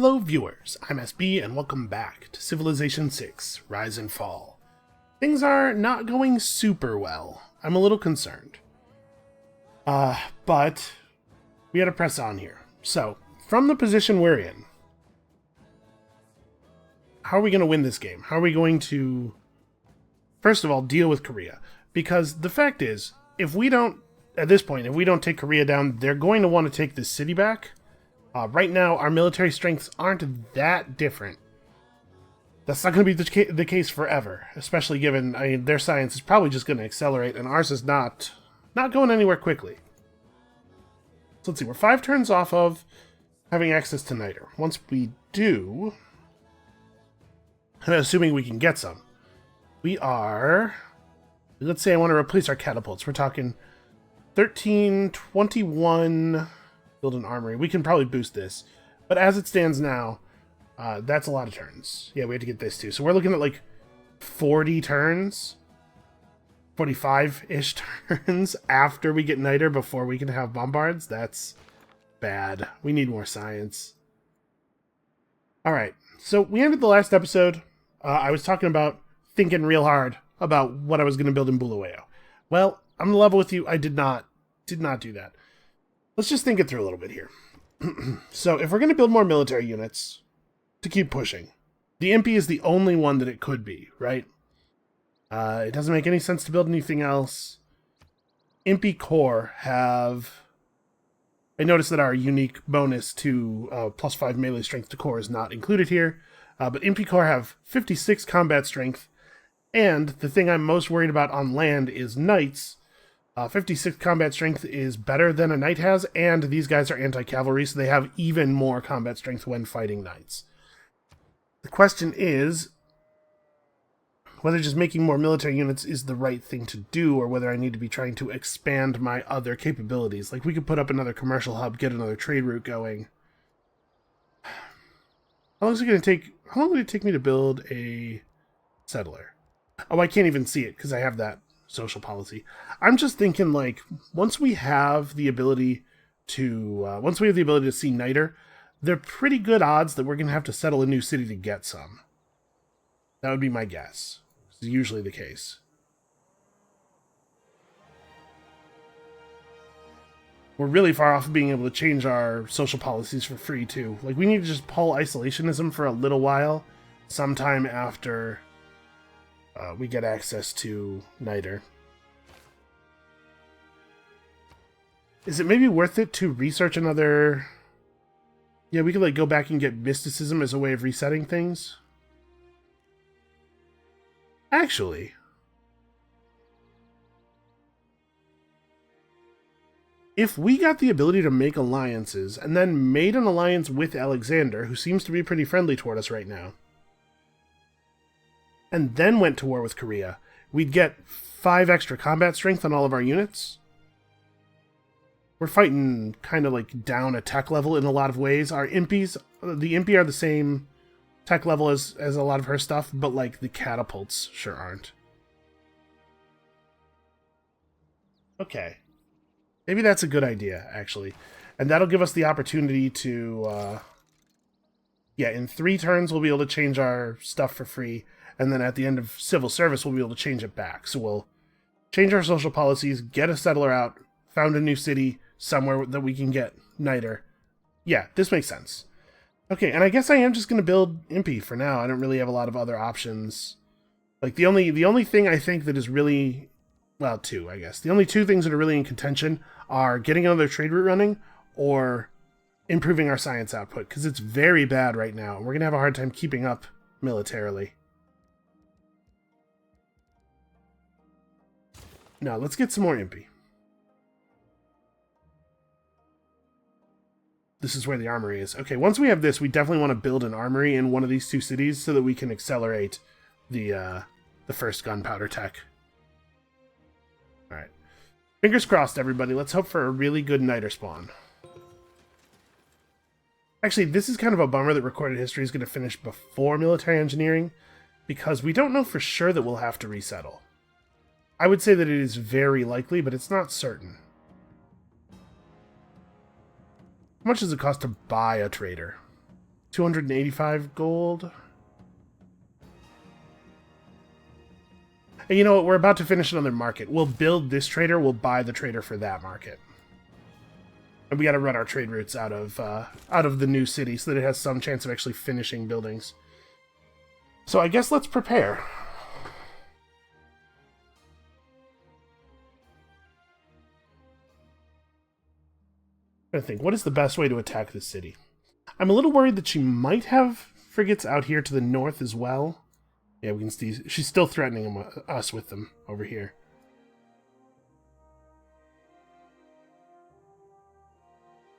Hello viewers, I'm SB and welcome back to Civilization 6, Rise and Fall. Things are not going super well. I'm a little concerned. But we had to press on here. So, from the position we're in, how are we going to win this game? How are we going to, first of all, deal with Korea? Because the fact is, if we don't, at this point, if we don't take Korea down, they're going to want to take this city back. Right now, our military strengths aren't that different. That's not going to be the case forever, especially given, their science is probably just going to accelerate, and ours is not going anywhere quickly. So let's see, we're 5 turns off of having access to niter. Once we do, and assuming we can get some, we are, let's say I want to replace our catapults. We're talking 13, 21... build an armory. We can probably boost this. But as it stands now, that's a lot of turns. Yeah, we had to get this too. So we're looking at like 40 turns. 45-ish turns after we get niter before we can have bombards. That's bad. We need more science. Alright, so we ended the last episode. I was talking about thinking real hard about what I was going to build in Bulawayo. Well, I'm going to level with you. I did not do that. Let's just think it through a little bit here. So if we're going to build more military units to keep pushing, the MP is the only one that it could be, right? It doesn't make any sense to build anything else. MP Core have... I noticed that our unique bonus to +5 melee strength to core is not included here. But MP Core have 56 combat strength. And the thing I'm most worried about on land is knights. 56 combat strength is better than a knight has, and these guys are anti-cavalry, so they have even more combat strength when fighting knights. The question is whether just making more military units is the right thing to do, or whether I need to be trying to expand my other capabilities. Like, we could put up another commercial hub, get another trade route going. How long would it take me to build a settler? Oh, I can't even see it, because I have that social policy. I'm just thinking, like, once we have the ability to see niter, they're pretty good odds that we're going to have to settle a new city to get some. That would be my guess. It's usually the case. We're really far off of being able to change our social policies for free, too. Like, we need to just pull isolationism for a little while, sometime after we get access to niter. Is it maybe worth it to research another... Yeah, we could like go back and get mysticism as a way of resetting things. Actually, if we got the ability to make alliances and then made an alliance with Alexander, who seems to be pretty friendly toward us right now, and then went to war with Korea, we'd get 5 extra combat strength on all of our units. We're fighting kind of like down a tech level in a lot of ways. Our impies, the impy are the same tech level as a lot of her stuff, but like the catapults sure aren't. Okay. Maybe that's a good idea, actually. And that'll give us the opportunity to, yeah, in 3 turns we'll be able to change our stuff for free. And then at the end of civil service, we'll be able to change it back. So we'll change our social policies, get a settler out, found a new city somewhere that we can get niter. Yeah, this makes sense. Okay, and I guess I am just going to build Impy for now. I don't really have a lot of other options. Like, the only thing I think that is really... Well, 2, I guess. The only 2 things that are really in contention are getting another trade route running or improving our science output, because it's very bad right now. We're going to have a hard time keeping up militarily. Now, let's get some more Impy. This is where the armory is. Okay, once we have this, we definitely want to build an armory in one of these 2 cities so that we can accelerate the first gunpowder tech. Alright. Fingers crossed, everybody. Let's hope for a really good niter spawn. Actually, this is kind of a bummer that recorded history is going to finish before military engineering, because we don't know for sure that we'll have to resettle. I would say that it is very likely, but it's not certain. How much does it cost to buy a trader? 285 gold. And you know what? We're about to finish another market. We'll build this trader. We'll buy the trader for that market. And we got to run our trade routes out of the new city so that it has some chance of actually finishing buildings. So I guess let's prepare. I'm trying to think, what is the best way to attack this city? I'm a little worried that she might have frigates out here to the north as well. Yeah, we can see she's still threatening us with them over here.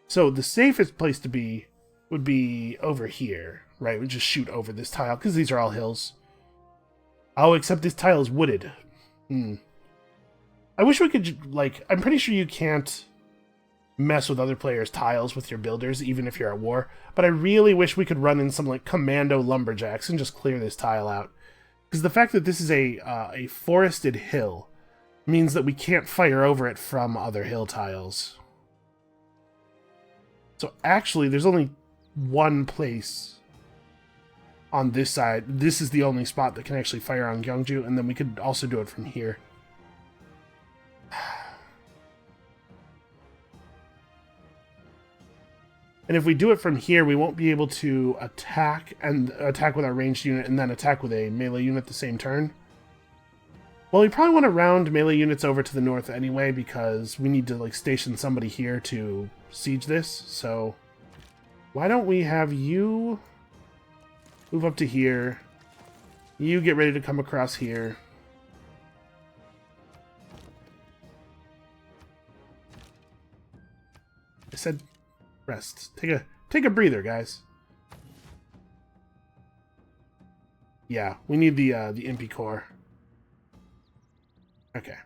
So the safest place to be would be over here, right? We just shoot over this tile, because these are all hills. Oh, except this tile is wooded. I wish we could, like, I'm pretty sure you can't mess with other players' tiles with your builders, even if you're at war. But I really wish we could run in some, like, commando lumberjacks and just clear this tile out. Because the fact that this is a forested hill means that we can't fire over it from other hill tiles. So actually, there's only one place on this side. This is the only spot that can actually fire on Gyeongju, and then we could also do it from here. And if we do it from here, we won't be able to attack with our ranged unit and then attack with a melee unit the same turn. Well, we probably want to round melee units over to the north anyway, because we need to, like, station somebody here to siege this. So why don't we have you move up to here, you get ready to come across here. I said rest. Take a breather, guys. Yeah, we need the Impy Core. Okay.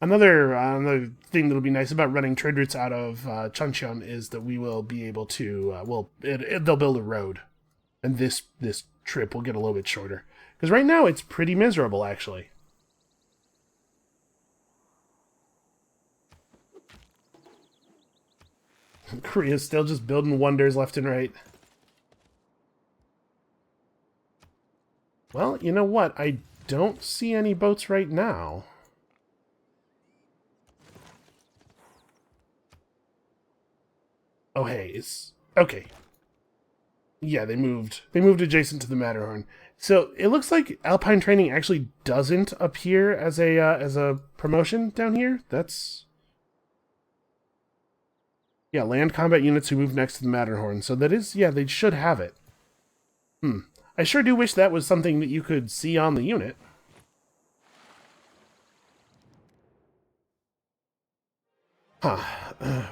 Another thing that'll be nice about running trade routes out of Chuncheon is that we will be able to they'll build a road, and this trip will get a little bit shorter, because right now it's pretty miserable actually. Korea's still just building wonders left and right. Well, you know what? I don't see any boats right now. Oh, hey, it's... Okay. Yeah, they moved. They moved adjacent to the Matterhorn. So, it looks like Alpine Training actually doesn't appear as a promotion down here. That's... Yeah, land combat units who move next to the Matterhorn. So that is, yeah, they should have it. I sure do wish that was something that you could see on the unit.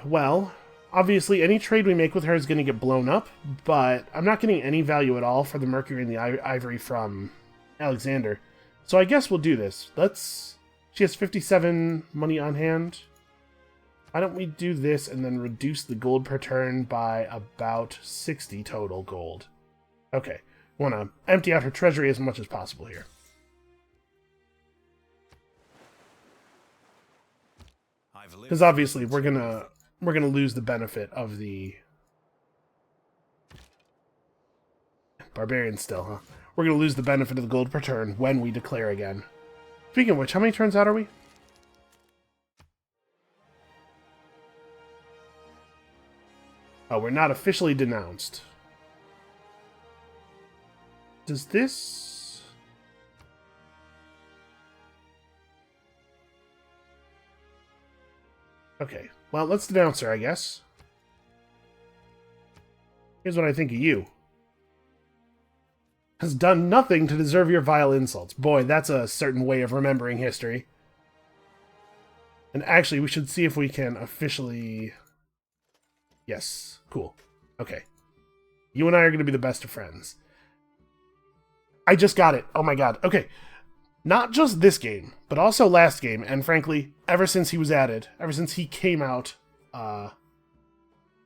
Well, obviously any trade we make with her is going to get blown up, but I'm not getting any value at all for the Mercury and the Ivory from Alexander. So I guess we'll do this. She has 57 money on hand. Why don't we do this and then reduce the gold per turn by about 60 total gold? Okay. Want to empty out her treasury as much as possible here. Because obviously we're gonna lose the benefit of the barbarians still, huh? We're gonna lose the benefit of the gold per turn when we declare again. Speaking of which, how many turns out are we? Oh, we're not officially denounced. Does this... Okay, well, let's denounce her, I guess. Here's what I think of you. Has done nothing to deserve your vile insults. Boy, that's a certain way of remembering history. And actually, we should see if we can officially... Yes, cool. Okay. You and I are going to be the best of friends. I just got it. Oh my god. Okay. Not just this game, but also last game, and frankly, ever since he was added, ever since he came out,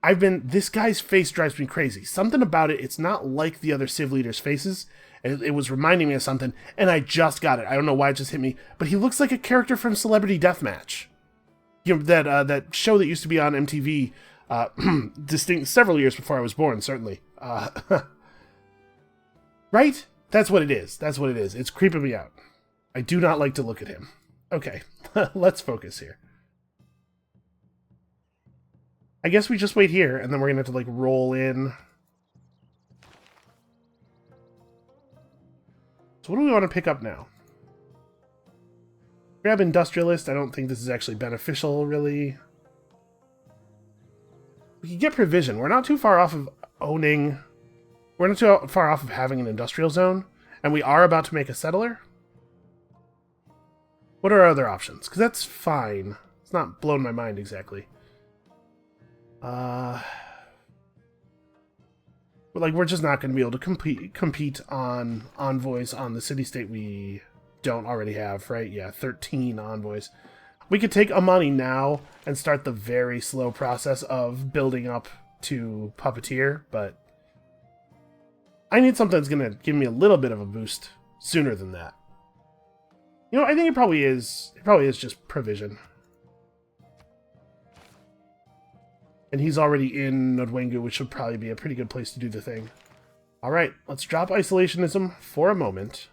this guy's face drives me crazy. Something about it, it's not like the other Civ leaders' faces. It was reminding me of something, and I just got it. I don't know why it just hit me, but he looks like a character from Celebrity Deathmatch. You know, that show that used to be on MTV, Distinct several years before I was born, certainly. Right? That's what it is. That's what it is. It's creeping me out. I do not like to look at him. Okay, let's focus here. I guess we just wait here, and then we're gonna have to, like, roll in. So what do we want to pick up now? Grab Industrialist. I don't think this is actually beneficial, really. We can get Provision. We're not too far off of owning... We're not too far off of having an industrial zone, and we are about to make a settler. What are our other options? Because that's fine. It's not blowing my mind exactly. But like, we're just not going to be able to compete on envoys on the city-state we don't already have, right? Yeah, 13 envoys. We could take Amani now and start the very slow process of building up to Puppeteer, but I need something that's going to give me a little bit of a boost sooner than that. You know, I think it probably is just Provision. And he's already in Nodwengu, which would probably be a pretty good place to do the thing. Alright, let's drop Isolationism for a moment.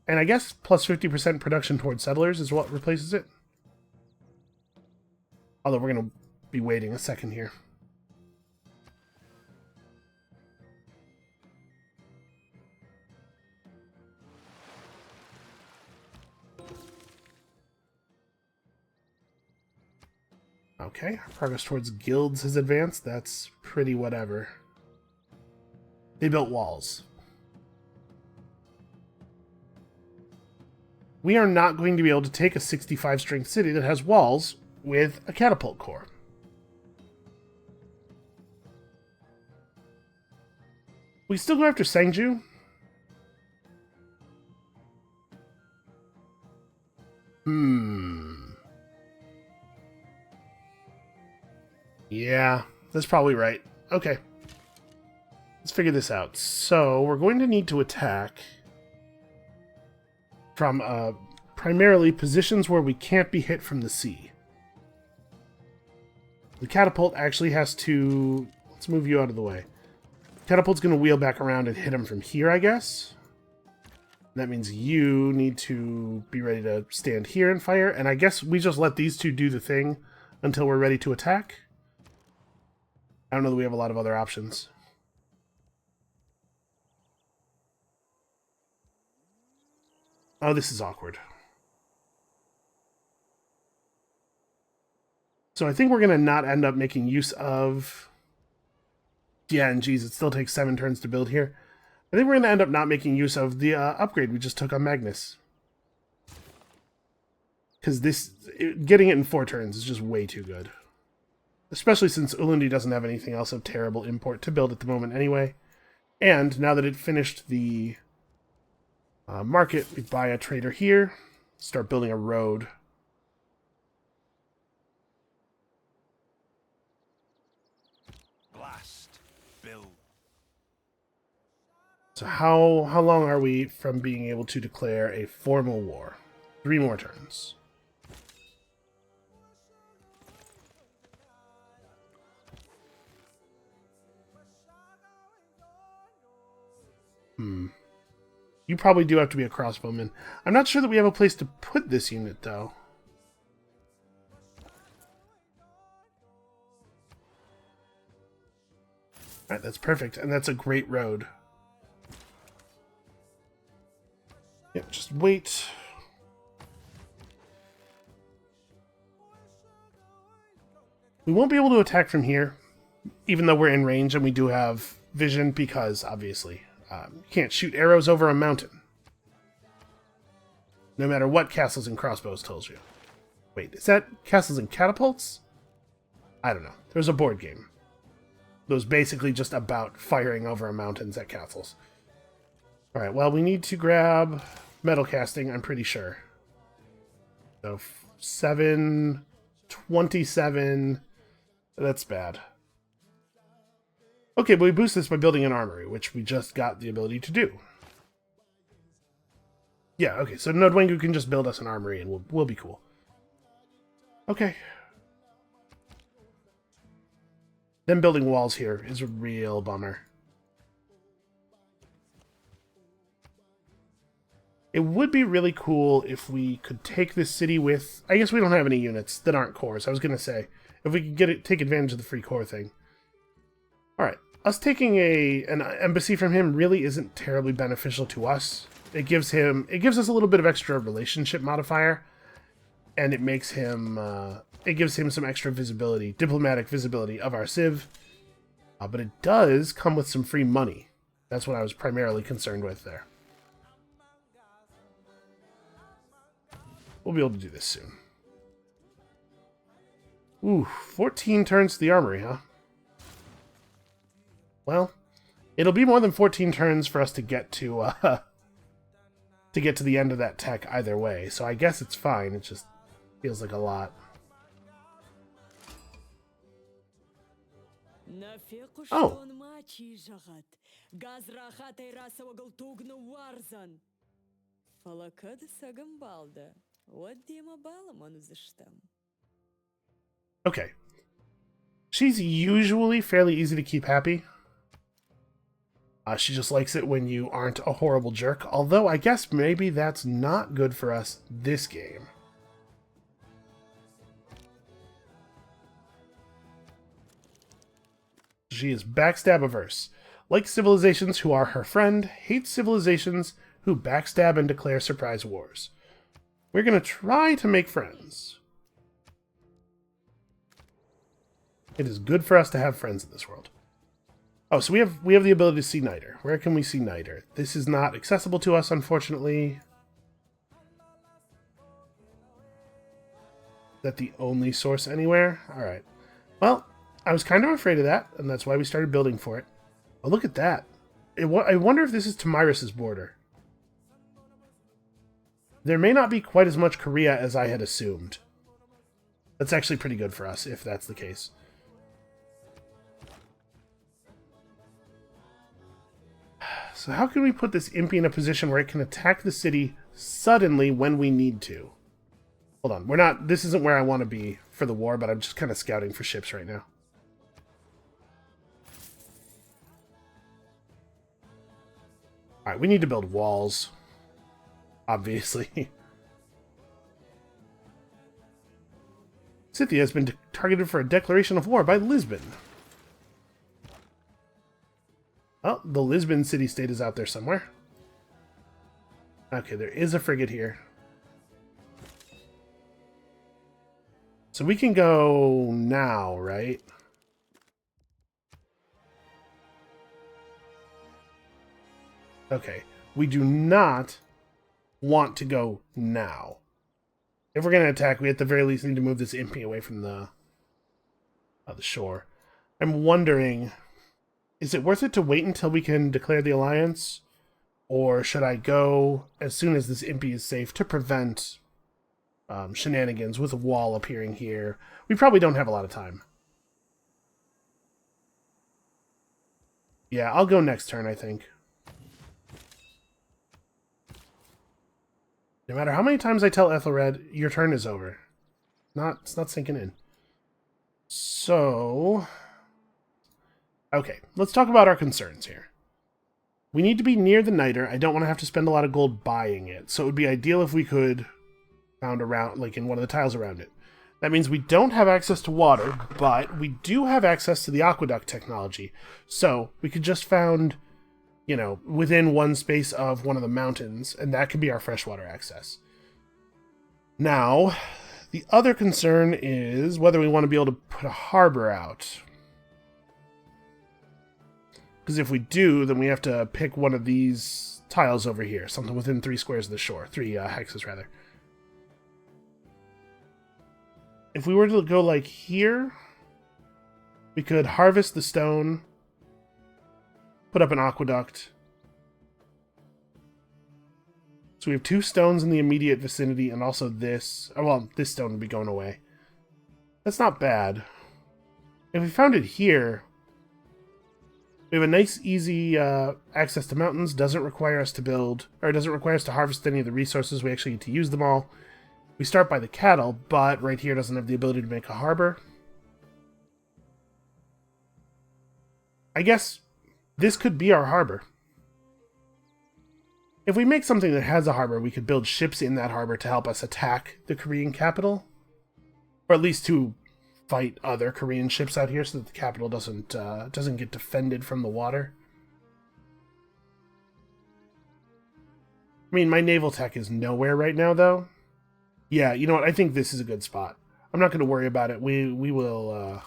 And I guess plus 50% production towards settlers is what replaces it. Although we're going to be waiting a second here. Okay, progress towards guilds has advanced. That's pretty whatever. They built walls. We are not going to be able to take a 65 strength city that has walls with a catapult core. We still go after Sangju. Yeah, that's probably right. Okay. Let's figure this out. So, we're going to need to attack from primarily positions where we can't be hit from the sea. The catapult actually has to... Let's move you out of the way. Catapult's going to wheel back around and hit him from here, I guess. That means you need to be ready to stand here and fire, and I guess we just let these two do the thing until we're ready to attack. I don't know that we have a lot of other options. Oh, this is awkward. So I think we're going to not end up making use of... Yeah, and geez, it still takes 7 turns to build here. I think we're going to end up not making use of the upgrade we just took on Magnus. Because getting it in 4 turns is just way too good. Especially since Ulundi doesn't have anything else of terrible import to build at the moment anyway. And now that it finished the market, we buy a trader here, start building a road. Blast, build. So how long are we from being able to declare a formal war? 3 more turns. You probably do have to be a crossbowman. I'm not sure that we have a place to put this unit, though. Alright, that's perfect. And that's a great road. Yep, just wait. We won't be able to attack from here, even though we're in range and we do have vision, because, obviously, you can't shoot arrows over a mountain. No matter what Castles and Crossbows tells you. Wait, is that Castles and Catapults? I don't know. There's a board game. It was basically just about firing over mountains at castles. Alright, well, we need to grab metal casting, I'm pretty sure. So, 7, 27... That's bad. Okay, but we boost this by building an armory, which we just got the ability to do. Yeah, okay, so Nodwengu can just build us an armory and we'll be cool. Okay. Them building walls here is a real bummer. It would be really cool if we could take this city with... I guess we don't have any units that aren't cores. I was going to say, if we could take advantage of the free core thing. Alright, us taking an embassy from him really isn't terribly beneficial to us. It gives us a little bit of extra relationship modifier, and it makes him... it gives him some extra visibility, diplomatic visibility of our civ. But it does come with some free money. That's what I was primarily concerned with there. We'll be able to do this soon. Ooh, 14 turns to the armory, huh? Well, it'll be more than 14 turns for us to get to the end of that tech either way. So I guess it's fine. It just feels like a lot. Oh. Okay. She's usually fairly easy to keep happy. She just likes it when you aren't a horrible jerk, although I guess maybe that's not good for us this game. She is backstab averse. Likes civilizations who are her friend, hates civilizations who backstab and declare surprise wars. We're going to try to make friends. It is good for us to have friends in this world. Oh, so we have the ability to see Niter. Where can we see Niter? This is not accessible to us, unfortunately. Is that the only source anywhere? Alright. Well, I was kind of afraid of that, and that's why we started building for it. Oh, look at that. I wonder if this is Tamiris's border. There may not be quite as much Korea as I had assumed. That's actually pretty good for us, if that's the case. So how can we put this Impy in a position where it can attack the city suddenly when we need to? Hold on, this isn't where I want to be for the war, but I'm just kind of scouting for ships right now. Alright, we need to build walls. Obviously. Scythia has been targeted for a declaration of war by Lisbon. Oh, the Lisbon city-state is out there somewhere. Okay, there is a frigate here. So we can go now, right? Okay, we do not want to go now. If we're going to attack, we at the very least need to move this Impy away from the shore. I'm wondering, is it worth it to wait until we can declare the alliance? Or should I go as soon as this Impy is safe to prevent shenanigans with a wall appearing here? We probably don't have a lot of time. Yeah, I'll go next turn, I think. No matter how many times I tell Ethelred, your turn is over. It's not sinking in. So... okay, let's talk about our concerns here. We need to be near the Niter. I don't want to have to spend a lot of gold buying it. So it would be ideal if we could found around, like in one of the tiles around it. That means we don't have access to water, but we do have access to the aqueduct technology. So we could just found... you know, within one space of one of the mountains, and that could be our freshwater access. Now, the other concern is whether we want to be able to put a harbor out. Because if we do, then we have to pick one of these tiles over here, something within 3 squares of the shore. 3 hexes, rather. If we were to go like here, we could harvest the stone, put up an aqueduct. So we have 2 stones in the immediate vicinity, and also this. Oh, well, this stone would be going away. That's not bad. If we found it here, we have a nice, easy access to mountains. Doesn't require us to build, or doesn't require us to harvest any of the resources. We actually get to use them all. We start by the cattle, but right here doesn't have the ability to make a harbor. I guess this could be our harbor. If we make something that has a harbor, we could build ships in that harbor to help us attack the Korean capital. Or at least to fight other Korean ships out here so that the capital doesn't get defended from the water. I mean, my naval tech is nowhere right now, though. Yeah, you know what? I think this is a good spot. I'm not going to worry about it. We will...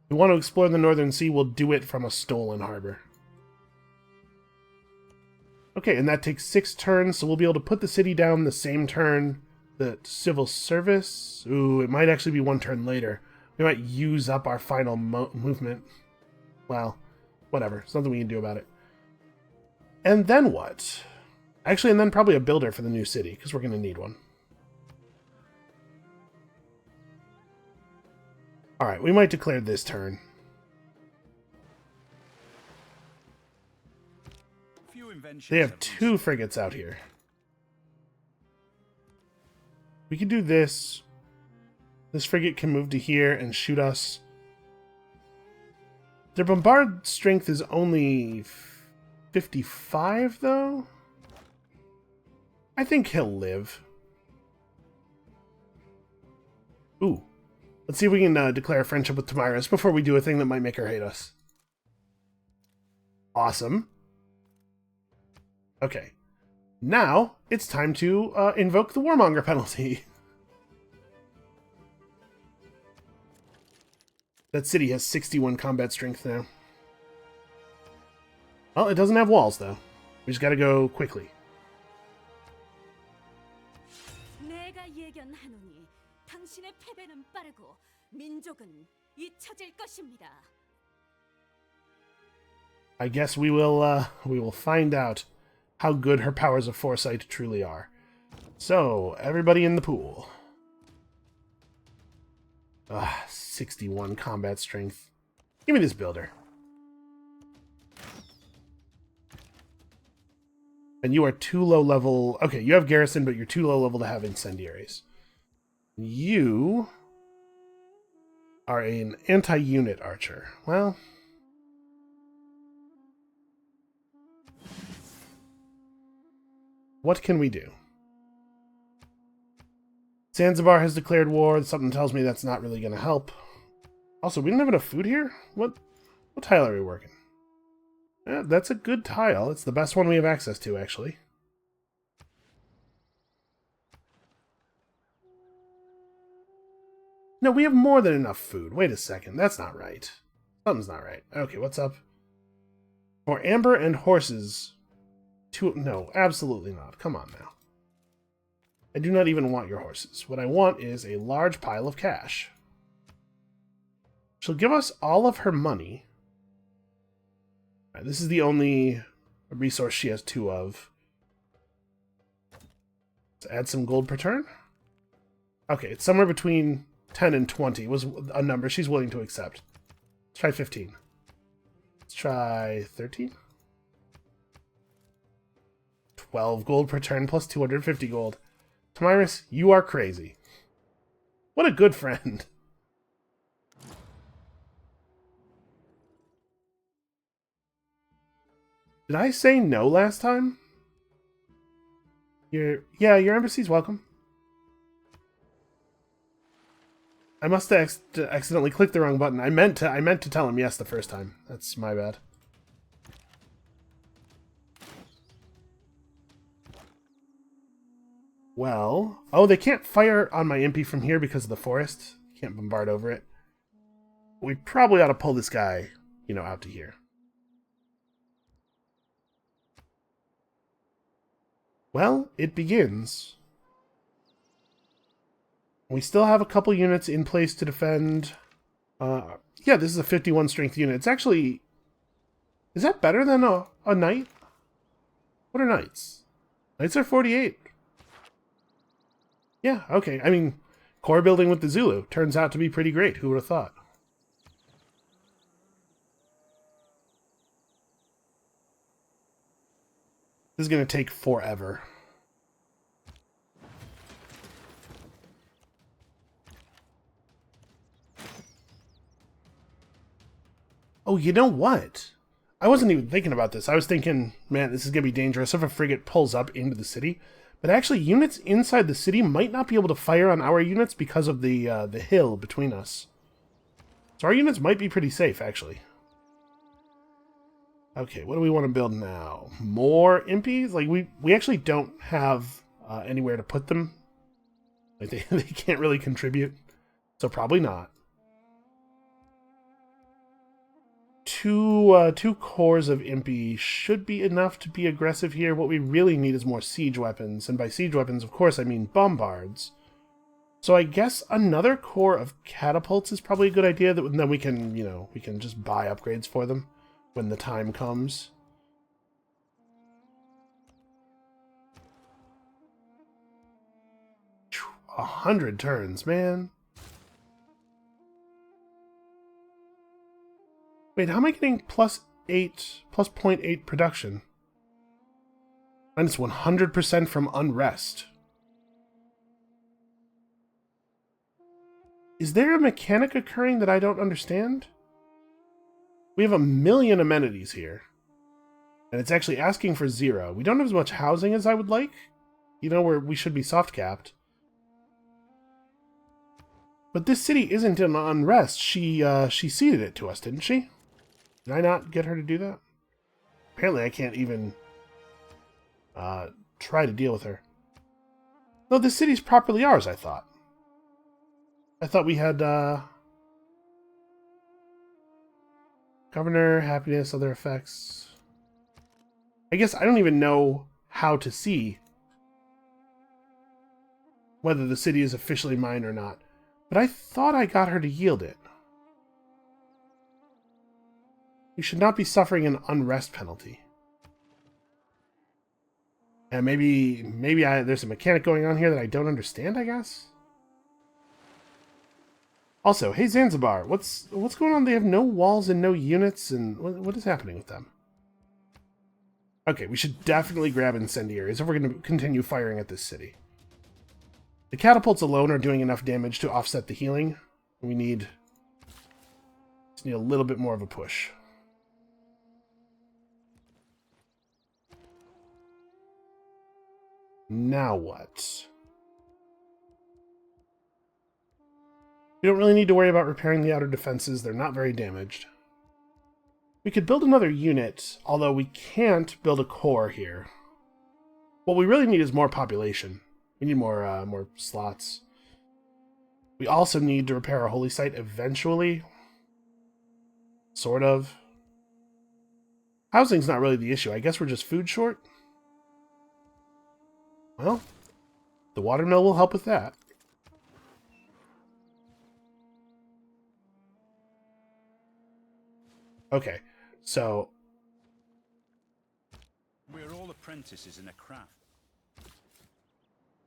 we want to explore the Northern Sea. We'll do it from a stolen harbor. Okay, and that takes 6 turns, so we'll be able to put the city down the same turn that civil service... Ooh, it might actually be 1 turn later. We might use up our final movement. Well, whatever. There's nothing we can do about it. And then what? Actually, and then probably a builder for the new city, because we're going to need one. Alright, we might declare this turn. They have 2 frigates out here. We can do this. This frigate can move to here and shoot us. Their bombard strength is only 55, though. I think he'll live. Ooh. Let's see if we can declare a friendship with Tamiris before we do a thing that might make her hate us. Awesome. Okay. Now, it's time to invoke the Warmonger penalty. That city has 61 combat strength now. Well, it doesn't have walls, though. We just gotta go quickly. I guess we will find out how good her powers of foresight truly are. So, everybody in the pool. 61 combat strength. Give me this builder. And you are too low level. Okay, you have garrison, but you're too low level to have incendiaries. You are an anti-unit archer. Well, what can we do? Zanzibar has declared war. Something tells me that's not really going to help. Also, we don't have enough food here? What tile are we working? That's a good tile. It's the best one we have access to, actually. No, we have more than enough food. Wait a second. That's not right. Something's not right. Okay, what's up? For amber and horses. No, absolutely not. Come on now. I do not even want your horses. What I want is a large pile of cash. She'll give us all of her money. Right, this is the only resource she has 2 of. Let's add some gold per turn. Okay, it's somewhere between 10 and 20 was a number she's willing to accept. Let's try 15. Let's try 13. 12 gold per turn plus 250 gold. Tamiris, you are crazy. What a good friend. Did I say no last time? Yeah, your embassy's welcome. I must have accidentally clicked the wrong button. I meant to tell him yes the first time. That's my bad. Well, oh, they can't fire on my MP from here because of the forest. Can't bombard over it. We probably ought to pull this guy, out to here. Well, it begins. We still have a couple units in place to defend. Yeah, this is a 51 strength unit. It's actually... Is that better than a knight? What are knights? Knights are 48. Yeah, okay. I mean, core building with the Zulu turns out to be pretty great. Who would have thought? This is going to take forever. Oh, you know what? I wasn't even thinking about this. I was thinking, man, this is going to be dangerous if a frigate pulls up into the city. But actually, units inside the city might not be able to fire on our units because of the hill between us. So our units might be pretty safe, actually. Okay, what do we want to build now? More impies? Like, we actually don't have anywhere to put them. Like, they can't really contribute. So probably not. Two cores of Impy should be enough to be aggressive here. What we really need is more siege weapons, and by siege weapons, of course, I mean bombards. So I guess another core of catapults is probably a good idea. That then we can, we can just buy upgrades for them when the time comes. Whew, 100 turns, man. Wait, how am I getting plus 0.8 production? Minus 100% from unrest. Is there a mechanic occurring that I don't understand? We have 1 million amenities here. And it's actually asking for 0. We don't have as much housing as I would like. Where we should be soft capped. But this city isn't in unrest. She ceded it to us, didn't she? Did I not get her to do that? Apparently I can't even try to deal with her. No, this city's properly ours, I thought. I thought we had governor, happiness, other effects. I guess I don't even know how to see whether the city is officially mine or not. But I thought I got her to yield it. We should not be suffering an unrest penalty. And maybe there's a mechanic going on here that I don't understand, I guess? Also, hey Zanzibar, what's going on? They have no walls and no units, and what is happening with them? Okay, we should definitely grab incendiaries if we're going to continue firing at this city. The catapults alone are doing enough damage to offset the healing. We just need a little bit more of a push. Now what? We don't really need to worry about repairing the outer defenses. They're not very damaged. We could build another unit, although we can't build a core here. What we really need is more population. We need more slots. We also need to repair our holy site eventually. Sort of. Housing's not really the issue. I guess we're just food short. Well, the watermill will help with that. Okay, so we're all apprentices in a craft.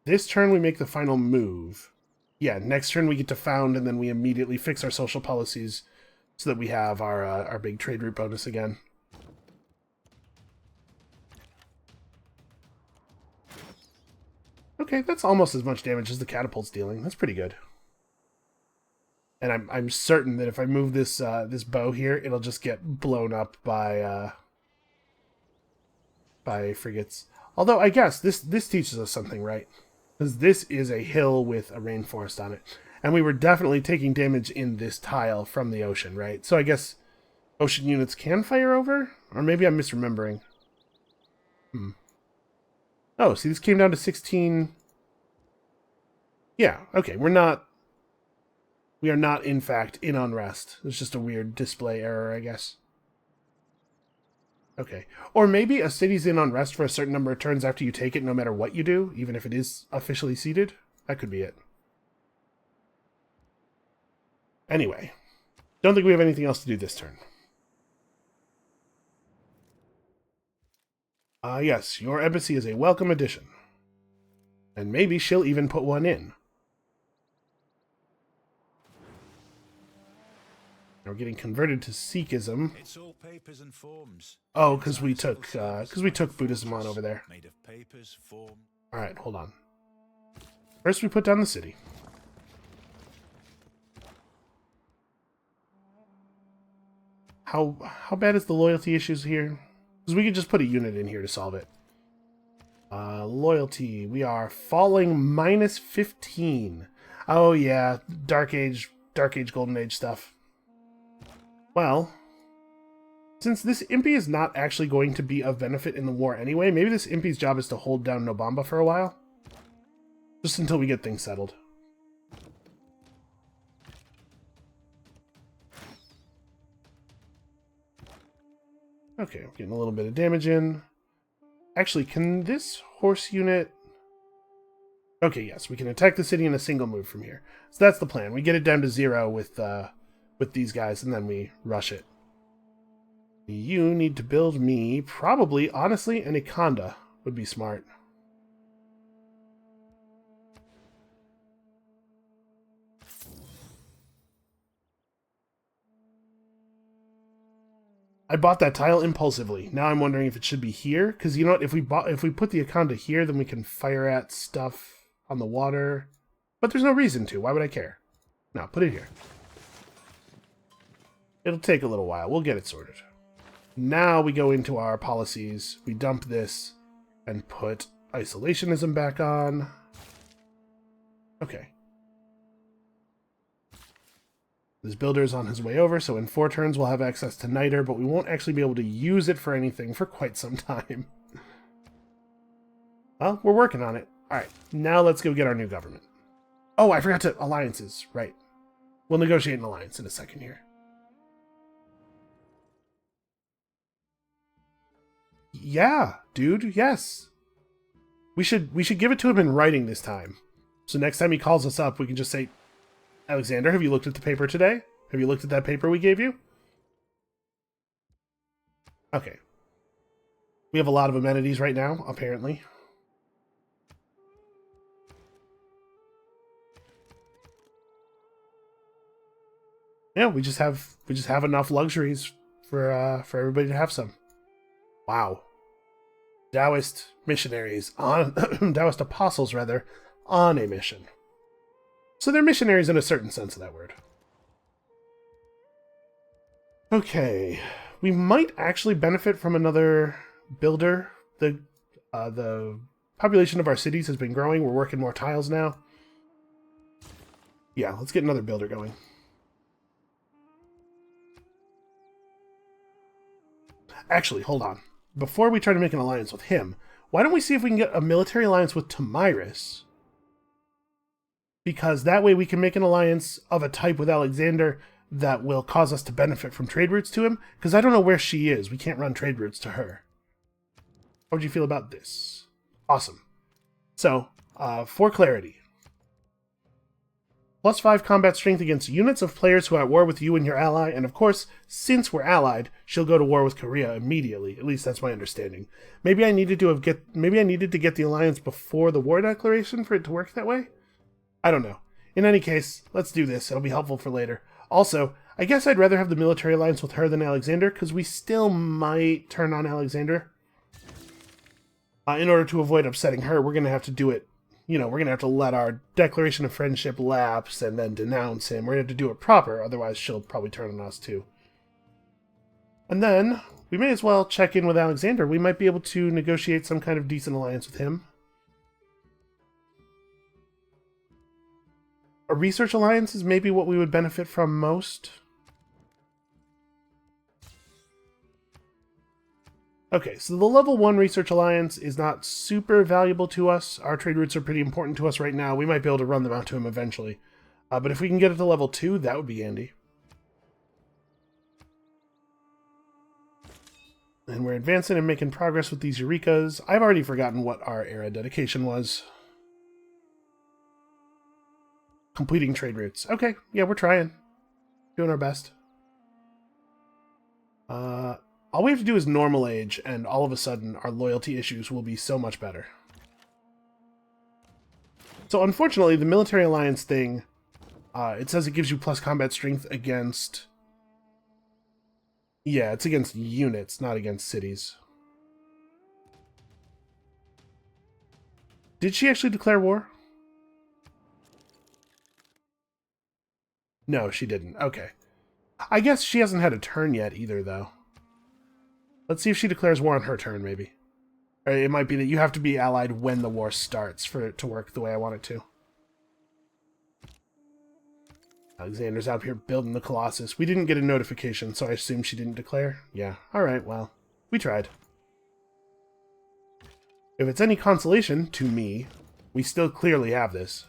This turn we make the final move. Yeah, next turn we get to found, and then we immediately fix our social policies so that we have our big trade route bonus again. Okay, that's almost as much damage as the catapult's dealing. That's pretty good. And I'm certain that if I move this this bow here, it'll just get blown up by frigates. Although I guess this teaches us something, right? Because this is a hill with a rainforest on it, and we were definitely taking damage in this tile from the ocean, right? So I guess ocean units can fire over, or maybe I'm misremembering. Oh, see, this came down to 16. Yeah, okay, we are not, in fact, in unrest. It's just a weird display error, I guess. Okay. Or maybe a city's in unrest for a certain number of turns after you take it, no matter what you do, even if it is officially ceded. That could be it. Anyway, don't think we have anything else to do this turn. Yes, your embassy is a welcome addition. And maybe she'll even put one in. We're getting converted to Sikhism. It's all papers and forms. Oh, because we took Buddhism on over there. Made of papers, form. All right, hold on. First, we put down the city. How bad is the loyalty issues here? Because we could just put a unit in here to solve it. Loyalty. We are falling minus 15. Oh yeah, Dark Age, Golden Age stuff. Well, since this Impy is not actually going to be of benefit in the war anyway, maybe this Impy's job is to hold down Nobamba for a while. Just until we get things settled. Okay, we're getting a little bit of damage in. Actually, can this horse unit... Okay, yes, we can attack the city in a single move from here. So that's the plan. We get it down to 0 with these guys, and then we rush it. You need to build me, probably, honestly, an Ikonda would be smart. I bought that tile impulsively. Now I'm wondering if it should be here, because you know what? If we put the Ikonda here, then we can fire at stuff on the water. But there's no reason to. Why would I care? No, put it here. It'll take a little while. We'll get it sorted. Now we go into our policies. We dump this and put isolationism back on. Okay. This builder is on his way over, so in 4 turns we'll have access to Niter, but we won't actually be able to use it for anything for quite some time. Well, we're working on it. Alright, now let's go get our new government. Oh, I forgot to... alliances, right. We'll negotiate an alliance in a second here. Yeah, dude, yes. We should give it to him in writing this time. So next time he calls us up, we can just say, Alexander, have you looked at the paper today? Have you looked at that paper we gave you? Okay. We have a lot of amenities right now, apparently. Yeah, we just have enough luxuries for everybody to have some. Wow. Taoist missionaries on Taoist apostles rather on a mission. So they're missionaries in a certain sense of that word. Okay, we might actually benefit from another builder. The population of our cities has been growing. We're working more tiles now. Yeah, let's get another builder going. Actually, hold on. Before we try to make an alliance with him, why don't we see if we can get a military alliance with Tamiris? Because that way we can make an alliance of a type with Alexander that will cause us to benefit from trade routes to him. Because I don't know where she is. We can't run trade routes to her. How would you feel about this? Awesome. So, for clarity. +5 combat strength against units of players who are at war with you and your ally. And of course, since we're allied, she'll go to war with Korea immediately. At least that's my understanding. Maybe I needed to get the alliance before the war declaration for it to work that way? I don't know. In any case, let's do this. It'll be helpful for later. Also, I guess I'd rather have the military alliance with her than Alexander, because we still might turn on Alexander. In order to avoid upsetting her, we're going to have to do it. You know, we're going to have to let our declaration of friendship lapse and then denounce him. We're going to have to do it proper, otherwise she'll probably turn on us too. And then, we may as well check in with Alexander. We might be able to negotiate some kind of decent alliance with him. A research alliance is maybe what we would benefit from most. Okay, so the level 1 research alliance is not super valuable to us. Our trade routes are pretty important to us right now. We might be able to run them out to him eventually. But if we can get it to level 2, that would be handy. And we're advancing and making progress with these Eurekas. I've already forgotten what our era dedication was. Completing trade routes. Okay, yeah, we're trying. Doing our best. All we have to do is normal age, and all of a sudden, our loyalty issues will be so much better. So unfortunately, the military alliance thing, it says it gives you plus combat strength against... Yeah, it's against units, not against cities. Did she actually declare war? No, she didn't. Okay. I guess she hasn't had a turn yet either, though. Let's see if she declares war on her turn, maybe. Or it might be that you have to be allied when the war starts for it to work the way I want it to. Alexander's out here building the Colossus. We didn't get a notification, so I assume she didn't declare. Yeah, alright, well, we tried. If it's any consolation to me, we still clearly have this.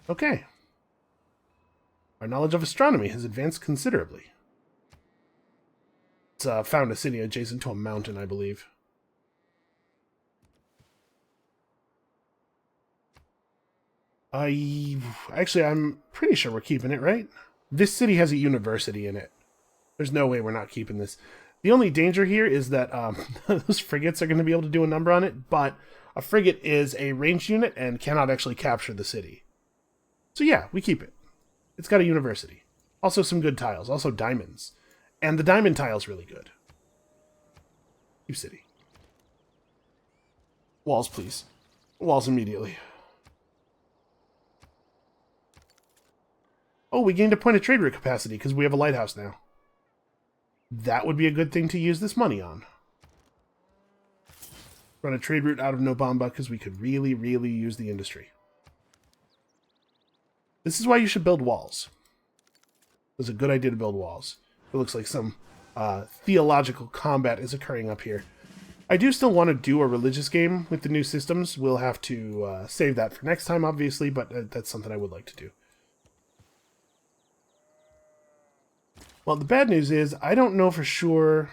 Okay. Our knowledge of astronomy has advanced considerably. It's found a city adjacent to a mountain, I believe. Actually, I'm pretty sure we're keeping it, right? This city has a university in it. There's no way we're not keeping this. The only danger here is that those frigates are going to be able to do a number on it, but a frigate is a ranged unit and cannot actually capture the city. So yeah, we keep it. It's got a university. Also some good tiles. Also diamonds. And the diamond tile's really good. Keep city. Walls, please. Walls immediately. Oh, we gained a point of trade route capacity because we have a lighthouse now. That would be a good thing to use this money on. Run a trade route out of Nobamba because we could really, really use the industry. This is why you should build walls. It was a good idea to build walls. It looks like some theological combat is occurring up here. I do still want to do a religious game with the new systems. We'll have to save that for next time, obviously, but that's something I would like to do. Well, the bad news is I don't know for sure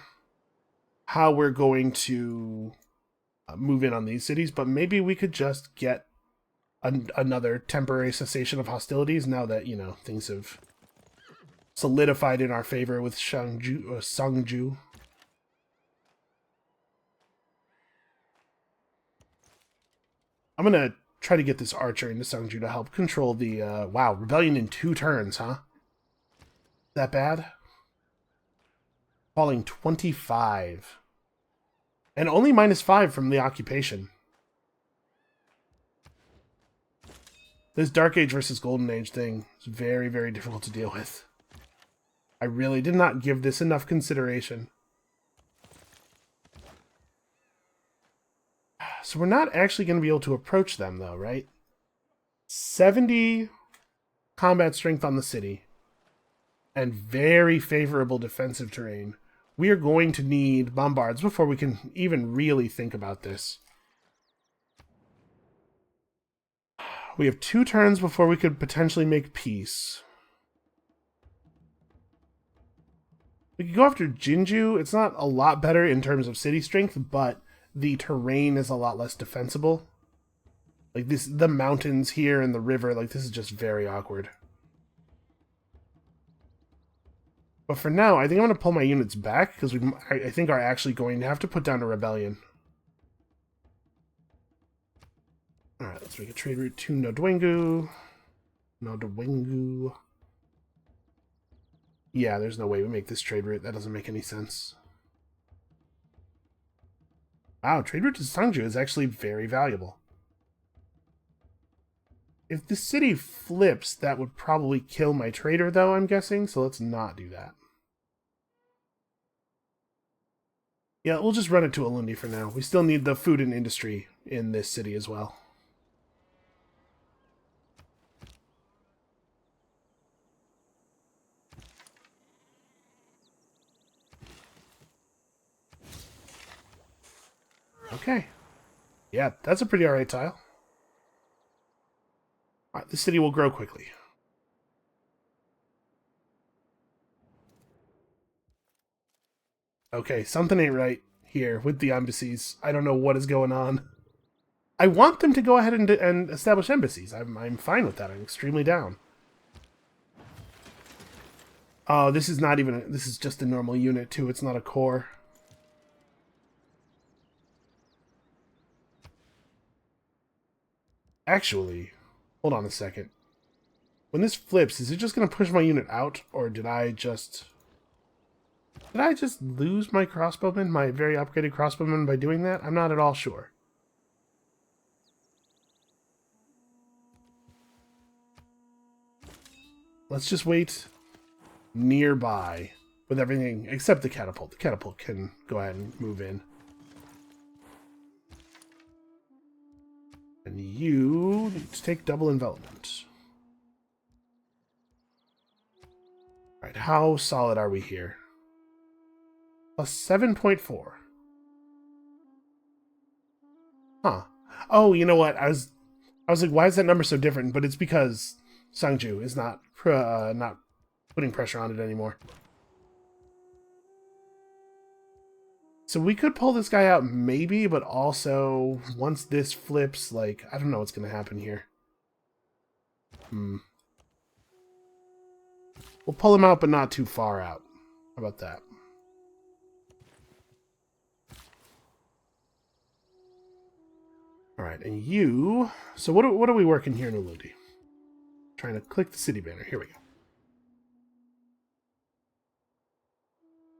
how we're going to move in on these cities, but maybe we could just get another temporary cessation of hostilities now that, you know, things have solidified in our favor with Sangju. I'm going to try to get this archer into Sangju to help control the, wow, rebellion in 2 turns, huh? That bad? Falling 25. And only -5 from the occupation. This Dark Age versus Golden Age thing is very, very difficult to deal with. I really did not give this enough consideration. So we're not actually going to be able to approach them, though, right? 70 combat strength on the city. And very favorable defensive terrain. We are going to need bombards before we can even really think about this. We have 2 turns before we could potentially make peace. We could go after Jinju. It's not a lot better in terms of city strength, but the terrain is a lot less defensible. Like this, the mountains here and the river, like this is just very awkward. But for now, I think I'm going to pull my units back, because I think are actually going to have to put down a rebellion. Alright, let's make a trade route to Nodwengu. Nodwengu. Yeah, there's no way we make this trade route. That doesn't make any sense. Wow, trade route to Sangju is actually very valuable. If the city flips, that would probably kill my trader, though, I'm guessing, so let's not do that. Yeah, we'll just run it to Alundi for now. We still need the food and industry in this city as well. Okay. Yeah, that's a pretty alright tile. Alright, this city will grow quickly. Okay, something ain't right here with the embassies. I don't know what is going on. I want them to go ahead and establish embassies. I'm fine with that. I'm extremely down. Oh, this is not even... this is just a normal unit, too. It's not a core. Actually, hold on a second. When this flips, is it just going to push my unit out? Or did I just... did I just lose my crossbowman, my very upgraded crossbowman, by doing that? I'm not at all sure. let's just wait nearby with everything except the catapult. The catapult can go ahead and move in. And you need to take double envelopment. Alright, how solid are we here? Plus 7.4. Huh. Oh, you know what? I was like, why is that number so different? But it's because Sangju is not putting pressure on it anymore. So we could pull this guy out maybe, but also once this flips, like, I don't know what's going to happen here. We'll pull him out, but not too far out. How about that? All right, and you... So what are we working here in Uludi? Trying to click the city banner. Here we go.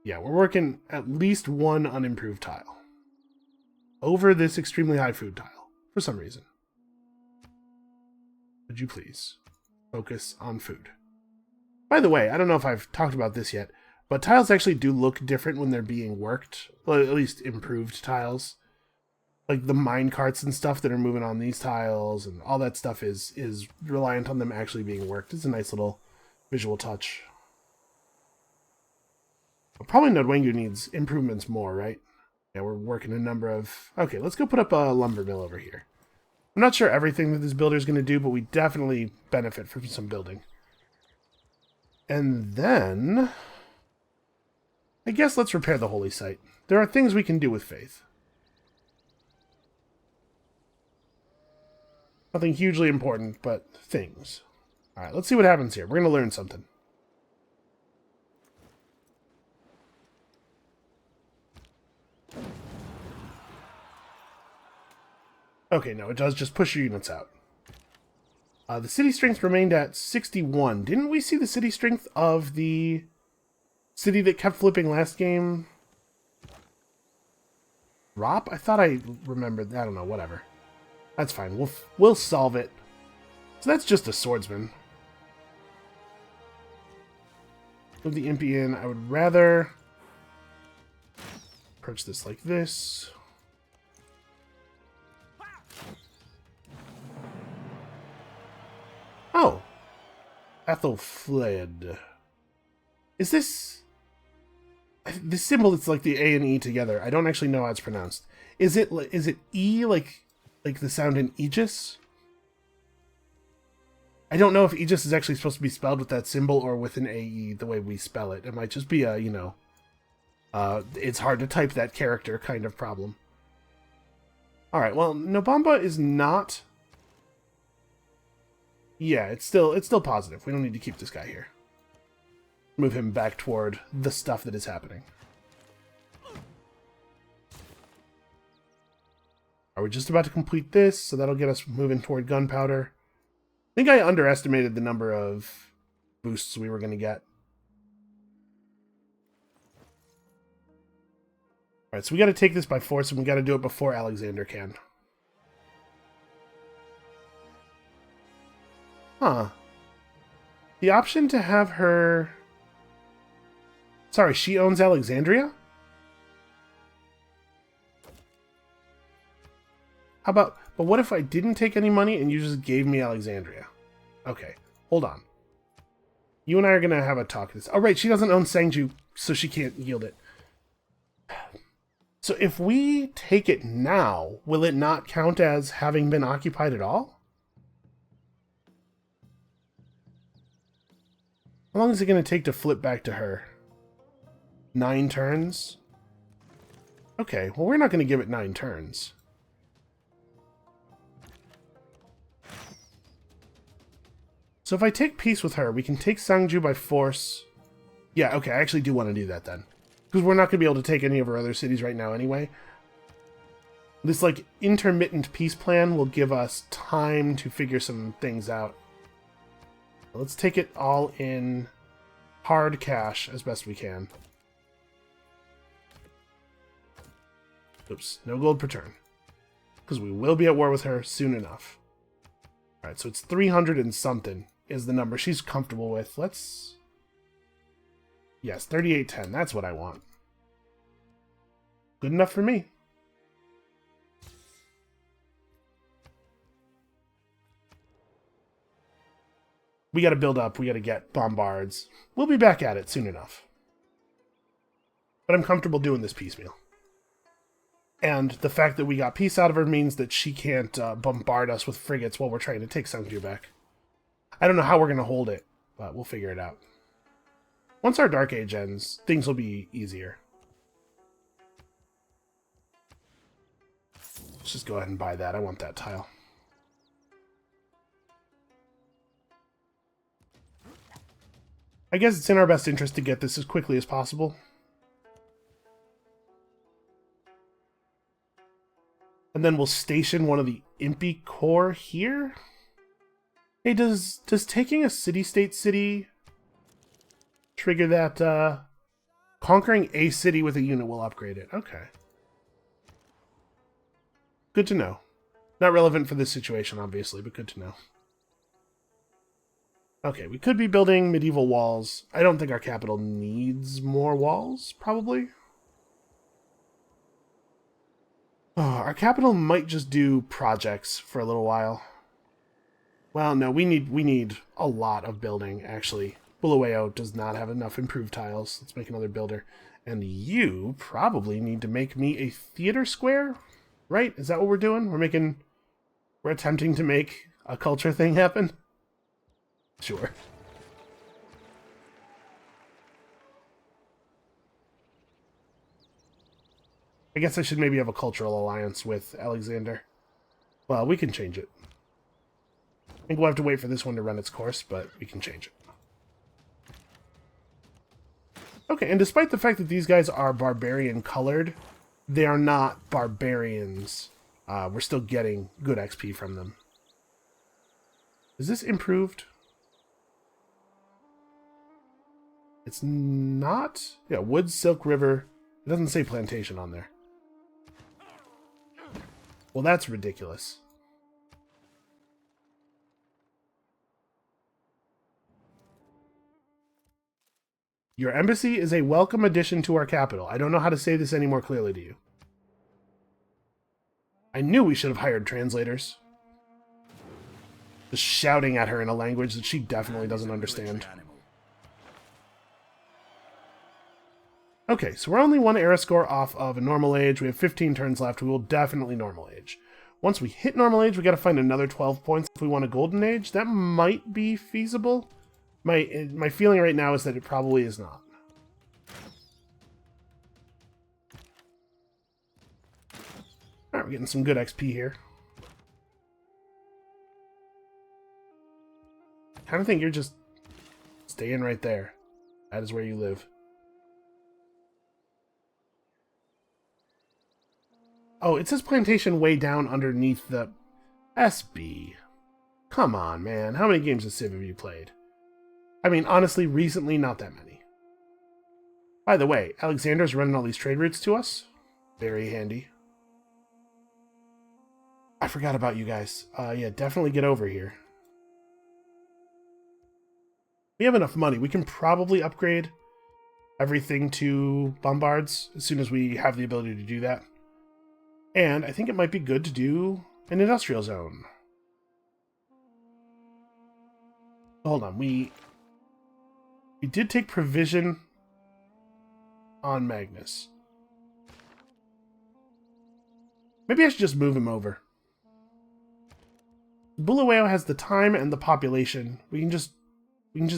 Yeah, we're working at least one unimproved tile. Over this extremely high food tile, for some reason. Would you please focus on food? By the way, I don't know if I've talked about this yet, but tiles actually do look different when they're being worked. Well, at least improved tiles. Like the mine carts and stuff that are moving on these tiles and all that stuff is reliant on them actually being worked. It's a nice little visual touch. But probably Nodwengu needs improvements more, right? Yeah, we're working a number of... Okay, let's go put up a lumber mill over here. I'm not sure everything that this builder is going to do, but we definitely benefit from some building. And then... I guess let's repair the holy site. There are things we can do with faith. Nothing hugely important, but things. Alright, let's see what happens here. We're going to learn something. Okay, no, it does just push your units out. The city strength remained at 61. Didn't we see the city strength of the city that kept flipping last game drop? I thought I remembered. I don't know, whatever. That's fine. We'll solve it. So that's just a swordsman. Move the impy in. I would rather approach this like this. Oh. Ethel fled. Is this... This symbol, it's like the A and E together. I don't actually know how it's pronounced. Is it E like the sound in Aegis? I don't know if Aegis is actually supposed to be spelled with that symbol or with an AE the way we spell it. It might just be a, you know, it's hard to type that character kind of problem. Alright, well, Nobamba is not... Yeah, it's still positive. We don't need to keep this guy here. Move him back toward the stuff that is happening. Are we just about to complete this? So that'll get us moving toward gunpowder. I think I underestimated the number of boosts we were going to get. Alright, so we got to take this by force, and we got to do it before Alexander can. Huh. The option to have her... Sorry, she owns Alexandria? How about... But what if I didn't take any money and you just gave me Alexandria? Okay, hold on. You and I are going to have a talk. Oh, right, she doesn't own Sangju, so she can't yield it. So if we take it now, will it not count as having been occupied at all? How long is it going to take to flip back to her? 9 turns? Okay, well, we're not going to give it 9 turns. So if I take peace with her, we can take Sangju by force. Yeah, okay, I actually do want to do that then. Because we're not going to be able to take any of our other cities right now anyway. This, like, intermittent peace plan will give us time to figure some things out. Let's take it all in hard cash as best we can. Oops, no gold per turn. Because we will be at war with her soon enough. Alright, so it's 300 and something. is the number she's comfortable with. Let's... Yes, 3810. That's what I want. Good enough for me. We got to build up. We got to get bombards. We'll be back at it soon enough. But I'm comfortable doing this piecemeal. And the fact that we got peace out of her means that she can't bombard us with frigates while we're trying to take Seondeok back. I don't know how we're going to hold it, but we'll figure it out. Once our Dark Age ends, things will be easier. Let's just go ahead and buy that. I want that tile. I guess it's in our best interest to get this as quickly as possible. And then we'll station one of the Impy Corps here. Hey, does taking a city-state city trigger that conquering a city with a unit will upgrade it? Okay. Good to know. Not relevant for this situation, obviously, but good to know. Okay, we could be building medieval walls. I don't think our capital needs more walls, probably. Oh, our capital might just do projects for a little while. Well, no, we need a lot of building, actually. Bulawayo does not have enough improved tiles. Let's make another builder. And you probably need to make me a theater square, right? Is that what we're doing? We're attempting to make a culture thing happen? Sure. I guess I should maybe have a cultural alliance with Alexander. Well, we can change it. I think we'll have to wait for this one to run its course, but we can change it. Okay, and despite the fact that these guys are barbarian colored, they are not barbarians. We're still getting good XP from them. Is this improved? It's not? Yeah, Woods, Silk River. It doesn't say plantation on there. Well, that's ridiculous. Your embassy is a welcome addition to our capital. I don't know how to say this any more clearly to you. I knew we should have hired translators. Just shouting at her in a language that she definitely doesn't understand. Okay, so we're only one era score off of a normal age. We have 15 turns left. We will definitely normal age. Once we hit normal age, we got to find another 12 points if we want a golden age. That might be feasible. My feeling right now is that it probably is not. Alright, we're getting some good XP here. I kind of think you're just staying right there. That is where you live. Oh, it says plantation way down underneath the SB. Come on, man. How many games of Civ have you played? I mean, honestly, recently, not that many. By the way, Alexander's running all these trade routes to us. Very handy. I forgot about you guys. Yeah, definitely get over here. We have enough money. We can probably upgrade everything to bombards as soon as we have the ability to do that. And I think it might be good to do an industrial zone. Hold on, we did take provision on Magnus. Maybe I should just move him over. Bulawayo has the time and the population. We can just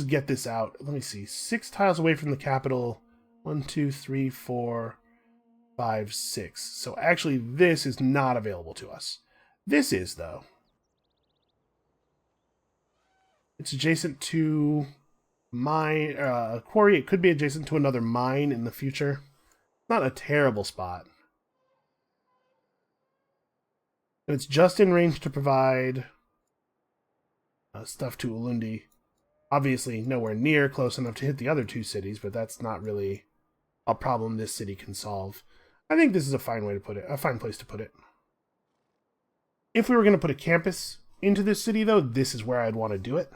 get this out. Let me see. 6 tiles away from the capital. 1, 2, 3, 4, 5, 6. So actually this is not available to us. This is, though. It's adjacent to mine, quarry. It could be adjacent to another mine in the future. Not a terrible spot. And it's just in range to provide stuff to Ulundi. Obviously nowhere near close enough to hit the other 2 cities, but that's not really a problem this city can solve. I think this is a fine way to put it, a fine place to put it. If we were going to put a campus into this city, though, this is where I'd want to do it.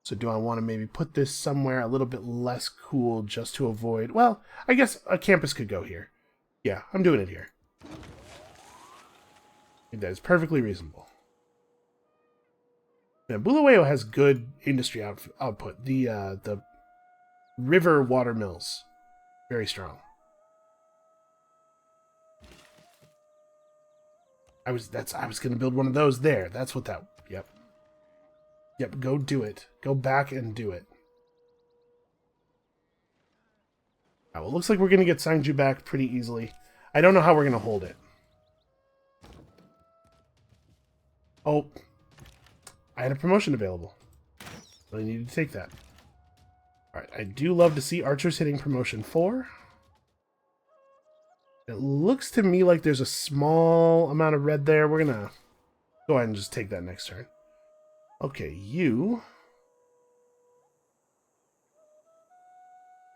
So do I want to maybe put this somewhere a little bit less cool just to avoid... Well, I guess a campus could go here. Yeah, I'm doing it here. I think that is perfectly reasonable. Yeah, Bulawayo has good industry output. The river water mills, very strong. I was going to build one of those there. That's what that... Yep. Yep, go do it. Go back and do it. Well, it looks like we're going to get Sangju back pretty easily. I don't know how we're going to hold it. Oh. I had a promotion available. Really needed to take that. Alright, I do love to see archers hitting promotion 4. It looks to me like there's a small amount of red there. We're going to go ahead and just take that next turn. Okay, you...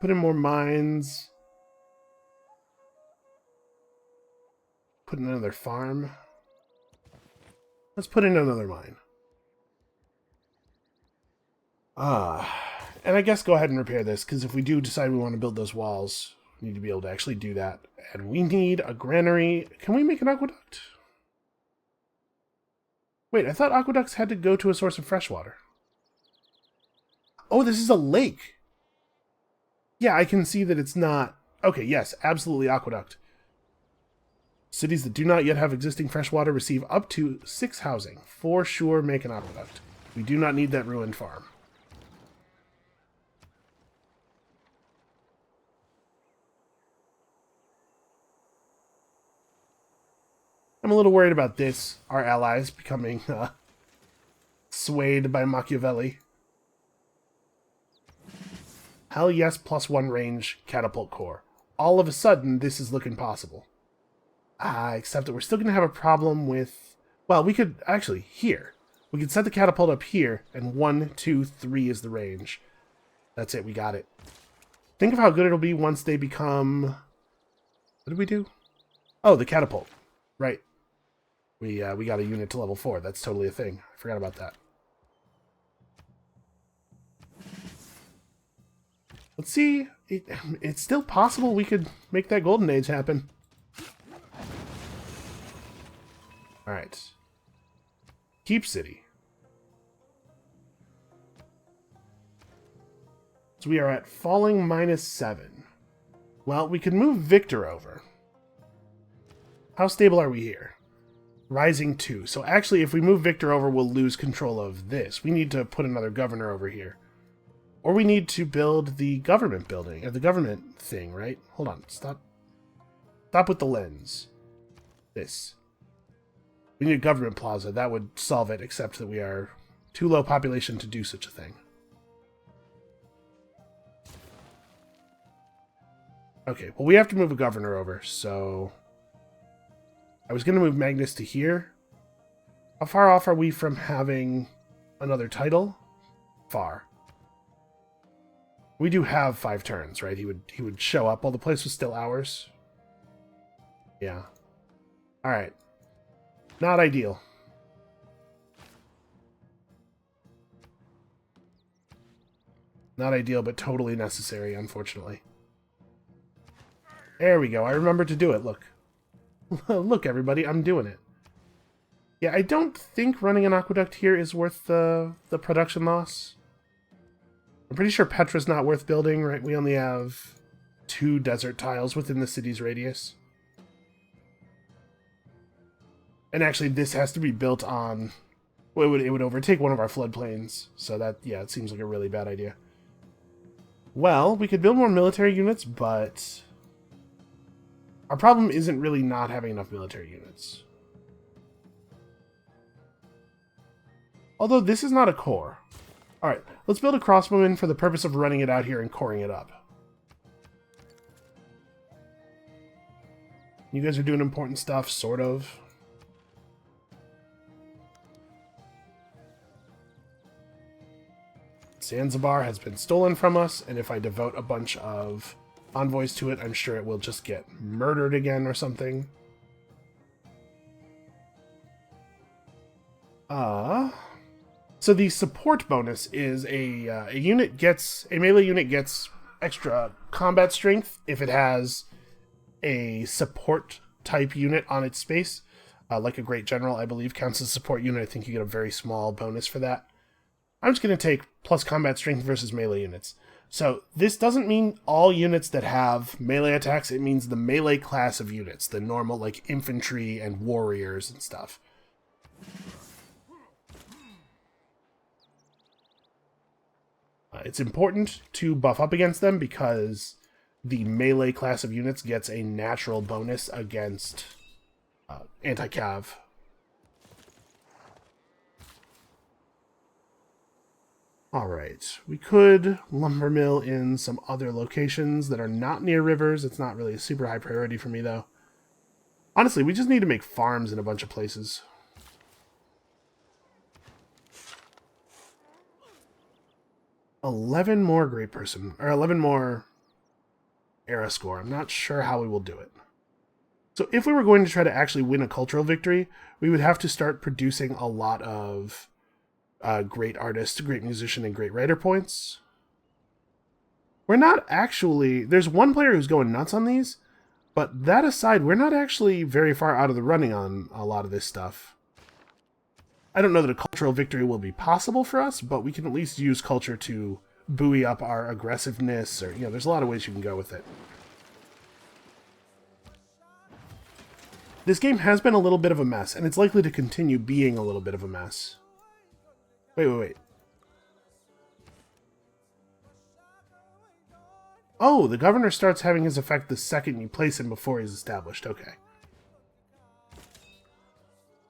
Put in more mines. Put in another farm. Let's put in another mine. And I guess go ahead and repair this, because if we do decide we want to build those walls, we need to be able to actually do that. And we need a granary. Can we make an aqueduct? Wait, I thought aqueducts had to go to a source of fresh water. Oh, this is a lake. Yeah, I can see that it's not... Okay, yes, absolutely aqueduct. Cities that do not yet have existing fresh water receive up to 6 housing. For sure, make an aqueduct. We do not need that ruined farm. I'm a little worried about this. Our allies becoming swayed by Machiavelli. Hell yes, +1 range, catapult core. All of a sudden, this is looking possible. Except that we're still going to have a problem with... Well, we could... Actually, here. We could set the catapult up here, and 1, 2, 3 is the range. That's it, we got it. Think of how good it'll be once they become... What did we do? Oh, the catapult. Right. We got a unit to level 4. That's totally a thing. I forgot about that. Let's see. It's still possible we could make that golden age happen. Alright. Keep City. So we are at falling -7. Well, we could move Victor over. How stable are we here? Rising 2. So actually, if we move Victor over, we'll lose control of this. We need to put another governor over here. Or we need to build the government building, or the government thing, right? Hold on. Stop with the lens. This. We need a government plaza. That would solve it, except that we are too low population to do such a thing. Okay, well, we have to move a governor over, so... I was going to move Magnus to here. How far off are we from having another title? Far. We do have 5 turns, right? He would show up while the place was still ours. Yeah. Alright. Not ideal. Not ideal, but totally necessary, unfortunately. There we go. I remembered to do it, look. Look, everybody, I'm doing it. Yeah, I don't think running an aqueduct here is worth the production loss. I'm pretty sure Petra's not worth building, right? We only have 2 desert tiles within the city's radius. And actually, this has to be built on... Well, it would overtake one of our floodplains. So that, yeah, it seems like a really bad idea. Well, we could build more military units, but... Our problem isn't really not having enough military units. Although this is not a core. Alright, let's build a crossbowman for the purpose of running it out here and coring it up. You guys are doing important stuff, sort of. Zanzibar has been stolen from us, and if I devote a bunch of envoys to it, I'm sure it will just get murdered again or something. So the support bonus is a melee unit gets extra combat strength if it has a support type unit on its space. Like a Great General, I believe, counts as a support unit. I think you get a very small bonus for that. I'm just going to take plus combat strength versus melee units. So this doesn't mean all units that have melee attacks. It means the melee class of units, the normal like infantry and warriors and stuff. It's important to buff up against them because the melee class of units gets a natural bonus against anti-cav. Alright, we could lumber mill in some other locations that are not near rivers. It's not really a super high priority for me, though. Honestly, we just need to make farms in a bunch of places. $11 more great person, or 11 more era score. I'm not sure how we will do it. So if we were going to try to actually win a cultural victory, we would have to start producing a lot of great artist, great musician, and great writer points. We're not actually... There's one player who's going nuts on these, but that aside, we're not actually very far out of the running on a lot of this stuff. I don't know that a cultural victory will be possible for us, but we can at least use culture to buoy up our aggressiveness, or, there's a lot of ways you can go with it. This game has been a little bit of a mess, and it's likely to continue being a little bit of a mess. Wait. Oh, the governor starts having his effect the second you place him before he's established. Okay.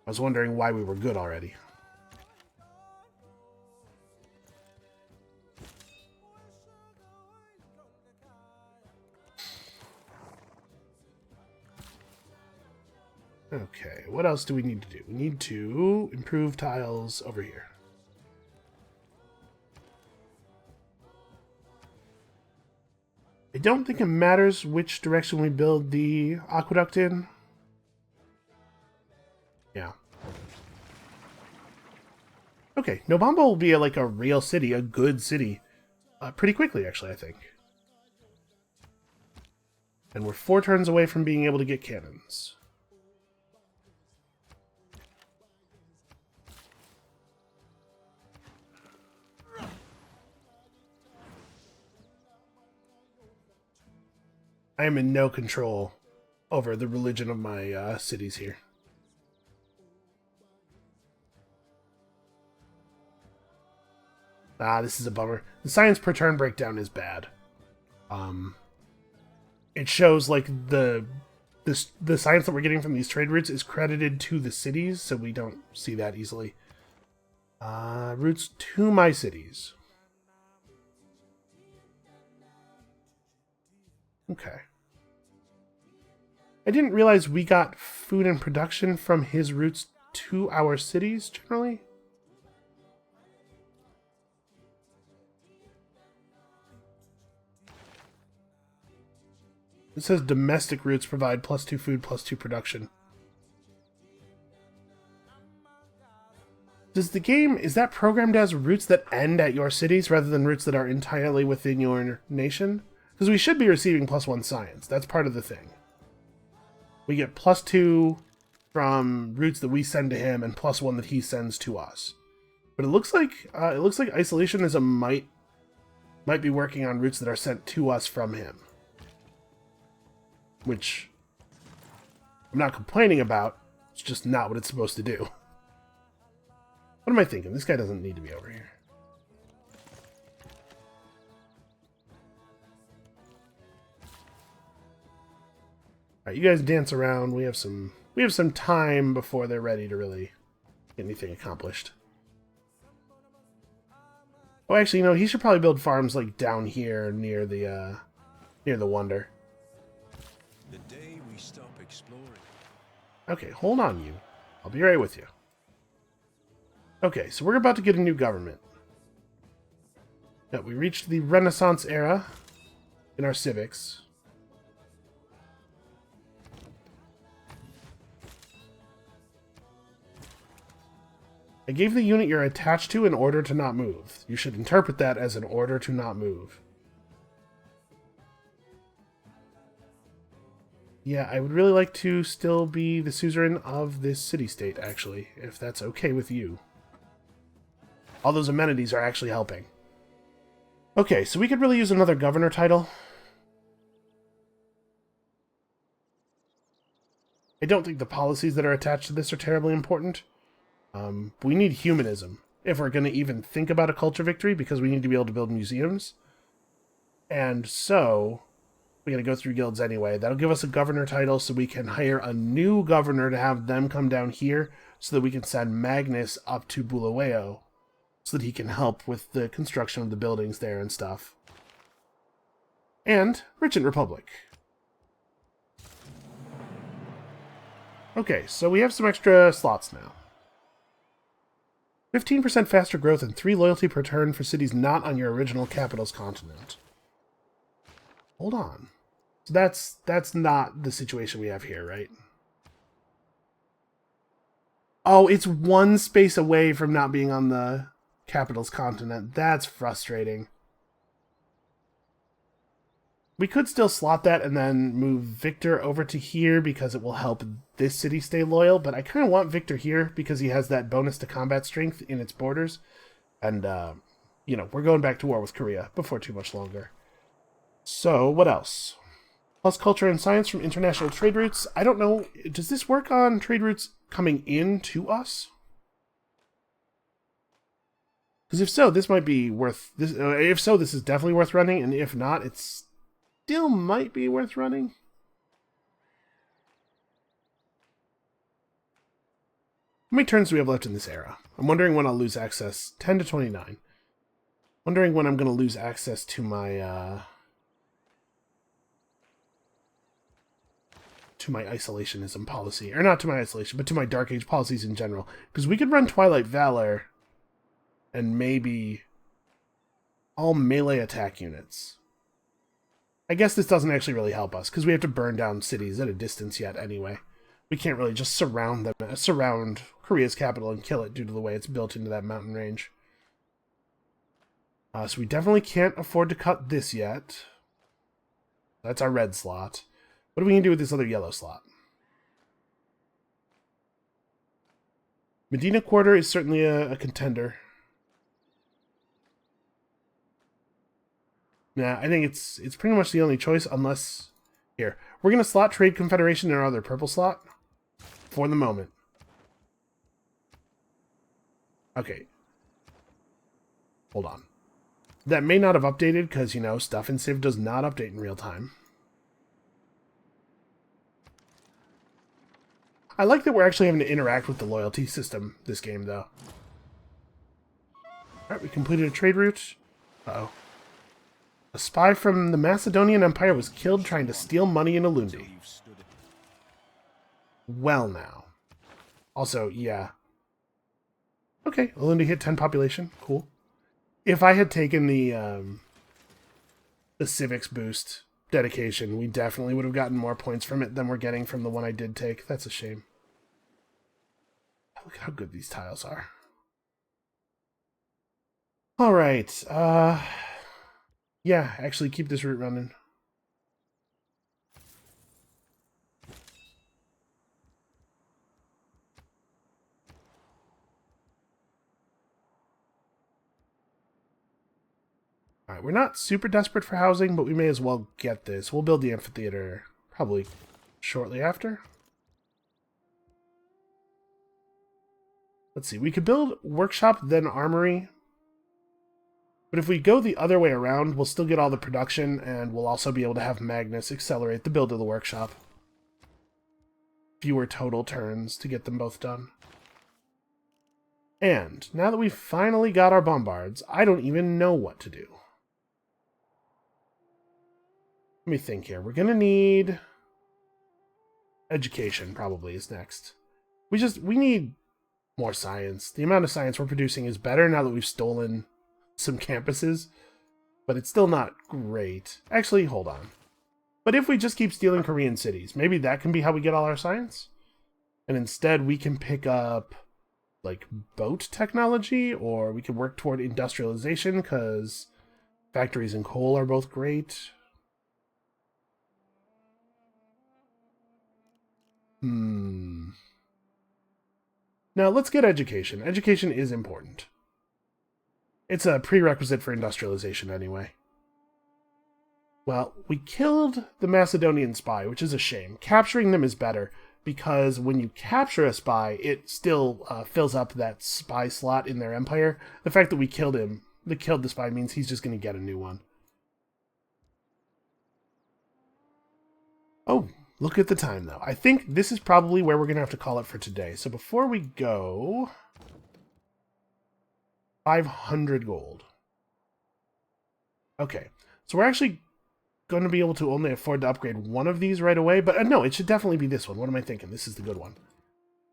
I was wondering why we were good already. Okay, what else do we need to do? We need to improve tiles over here. I don't think it matters which direction we build the aqueduct in. Yeah. Okay, Nobamba will be like a real city, a good city, pretty quickly, actually, I think. And we're 4 turns away from being able to get cannons. I am in no control over the religion of my cities here. This is a bummer. The science per turn breakdown is bad. It shows like the science that we're getting from these trade routes is credited to the cities, so we don't see that easily. Routes to my cities. Okay. I didn't realize we got food and production from his routes to our cities, generally. It says domestic routes provide +2 food, +2 production. Does the game, is that programmed as routes that end at your cities rather than routes that are entirely within your nation? Because we should be receiving +1 science. That's part of the thing. We get +2 from routes that we send to him and +1 that he sends to us. But it looks like isolationism might be working on routes that are sent to us from him. Which I'm not complaining about. It's just not what it's supposed to do. What am I thinking? This guy doesn't need to be over here. Alright, you guys dance around. We have some time before they're ready to really get anything accomplished. Oh, actually, he should probably build farms like down here near the Wonder. The day we stop exploring. Okay, hold on, you. I'll be right with you. Okay, so we're about to get a new government. Now, we reached the Renaissance era in our civics. I gave the unit you're attached to an order to not move. You should interpret that as an order to not move. Yeah, I would really like to still be the suzerain of this city-state, actually, if that's okay with you. All those amenities are actually helping. Okay, so we could really use another governor title. I don't think the policies that are attached to this are terribly important. We need humanism if we're going to even think about a culture victory, because we need to be able to build museums. And so we got to go through guilds anyway. That'll give us a governor title so we can hire a new governor to have them come down here so that we can send Magnus up to Bulawayo so that he can help with the construction of the buildings there and stuff. And Merchant Republic. Okay, so we have some extra slots now. 15% faster growth and 3 loyalty per turn for cities not on your original capital's continent. Hold on. So that's not the situation we have here, right? Oh, it's 1 space away from not being on the capital's continent. That's frustrating. We could still slot that and then move Victor over to here because it will help this city stay loyal, but I kind of want Victor here because he has that bonus to combat strength in its borders. And, you know, we're going back to war with Korea before too much longer. So, what else? Plus culture and science from international trade routes. I don't know, does this work on trade routes coming in to us? Because if so, this might be worth... if so, this is definitely worth running, and if not, it's still might be worth running. How many turns do we have left in this era? I'm wondering when I'll lose access. 10 to 29. Wondering when I'm going to lose access to my isolationism policy. Or not to my isolation, but to my Dark Age policies in general. Because we could run Twilight Valor and maybe all melee attack units. I guess this doesn't actually really help us, because we have to burn down cities at a distance yet anyway. We can't really just surround Korea's capital and kill it due to the way it's built into that mountain range. So we definitely can't afford to cut this yet. That's our red slot. What are we going to do with this other yellow slot? Medina Quarter is certainly a contender. Nah, I think it's pretty much the only choice, unless... Here. We're going to slot Trade Confederation in our other purple slot. For the moment. Okay. Hold on. That may not have updated, because, you know, stuff in Civ does not update in real time. I like that we're actually having to interact with the loyalty system this game, though. Alright, we completed a trade route. Uh-oh. A spy from the Macedonian Empire was killed trying to steal money in Alundi. Well now. Also, yeah. Okay, Alundi hit 10 population. Cool. If I had taken the civics boost dedication, we definitely would have gotten more points from it than we're getting from the one I did take. That's a shame. Look how good these tiles are. Alright, yeah, actually keep this route running. Alright, we're not super desperate for housing, but we may as well get this. We'll build the amphitheater probably shortly after. Let's see, we could build workshop, then armory. But if we go the other way around, we'll still get all the production, and we'll also be able to have Magnus accelerate the build of the workshop. Fewer total turns to get them both done. And, now that we've finally got our bombards, I don't even know what to do. Let me think here. We're going to need... education, probably, is next. We need more science. The amount of science we're producing is better now that we've stolen some campuses, but it's still not great. Actually, hold on. But if we just keep stealing Korean cities, maybe that can be how we get all our science? And instead we can pick up like boat technology, or we could work toward industrialization because factories and coal are both great. Now let's get education. Education is important. It's a prerequisite for industrialization anyway. Well, we killed the Macedonian spy, which is a shame. Capturing them is better, because when you capture a spy, it still fills up that spy slot in their empire. The fact that we killed the spy means he's just going to get a new one. Oh, look at the time, though. I think this is probably where we're going to have to call it for today. So before we go, 500 gold. Okay, so we're actually going to be able to only afford to upgrade one of these right away, but no, it should definitely be this one. What am I thinking? This is the good one.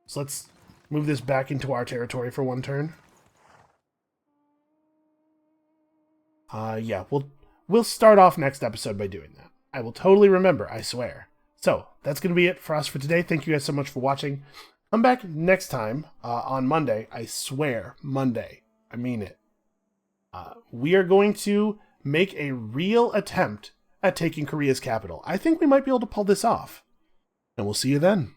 So let's move this back into our territory for one turn. Yeah, we'll start off next episode by doing that. I will totally remember, I swear. So, that's going to be it for us for today. Thank you guys so much for watching. Come back next time on Monday. I swear, Monday. I mean it. We are going to make a real attempt at taking Korea's capital. I think we might be able to pull this off. And we'll see you then.